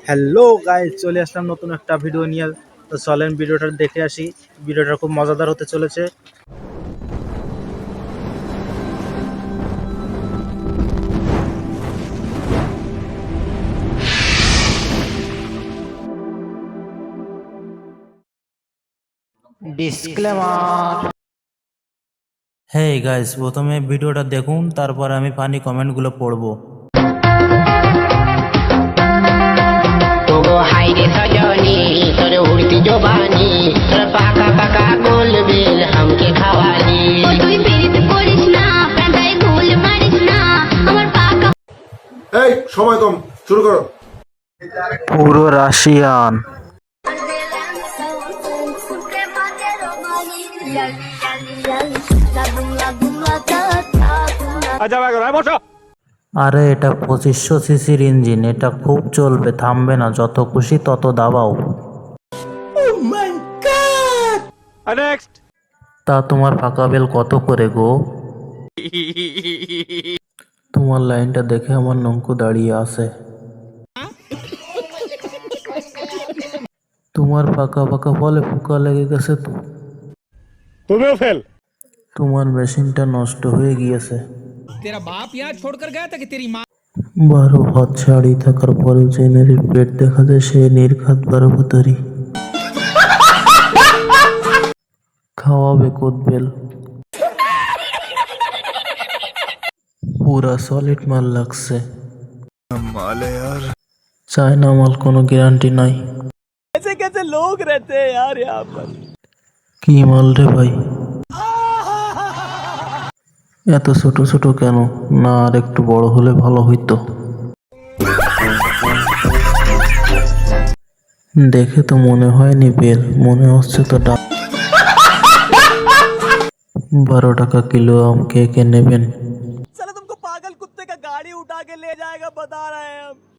Hello guys, চলে আসলাম নতুন একটা ভিডিও নিয়ে। তো চলেন ভিডিওটা দেখে আসি। ভিডিওটা খুব মজাদার হতে চলেছে। ডিসক্লেমার। হেই গাইস, প্রথমে ভিডিওটা দেখুন, তারপর আমি ফানি কমেন্টগুলো পড়বো। হাইরে সজনী তোর উড়তি জবানি তোর পাকা পাকা গোল বেল हमके খাওয়ালি তুই পিরিত করিস না প্যান্টাই গোল মারিস না আমার পাকা। এই সময় কম, শুরু করো। পুরো রাশিয়ান। আরে এটা 2500 সিসির ইঞ্জিন, এটা খুব চলবে, থামবে না, যত খুশি তত দাবাও। তা তোমার ফাঁকা বেল কত করে গো? তোমার লাইনটা দেখে আমার নঙ্কু দাঁড়িয়ে আছে। তোমার ফাঁকা ফাঁকা বলে ফুকা লেগে গেছে তো। তুমিও ফেল। তোমার মেশিনটা নষ্ট হয়ে গিয়েছে। तेरा बाप यहाँ छोड़कर गया था कि तेरी माँ? 12 হাত ছাড়ি থাকার পরেও যে নারীর পেট দেখা যায় সে নির্ঘাত 12 ভাতারি। খাওয়াবে কোদবেল। পুরা সলিড মাল লাগছে। চায়না মাল কোনো গ্যারান্টি নাই। कैसे कैसे लोग रहते हैं यार यहाँ पर। কি মাল রে ভাই, এত ছোট ছোট কেন? না আর একটু বড় হলে ভালো হইতো। দেখে তো মনে হয়নি বেল, মনে হচ্ছে তো 12 টাকা কিলো আম কে কে নেবেন? साला तुमको पागल कुत्ते का गाड़ी उठा के ले जाएगा बता रहे हैं हम।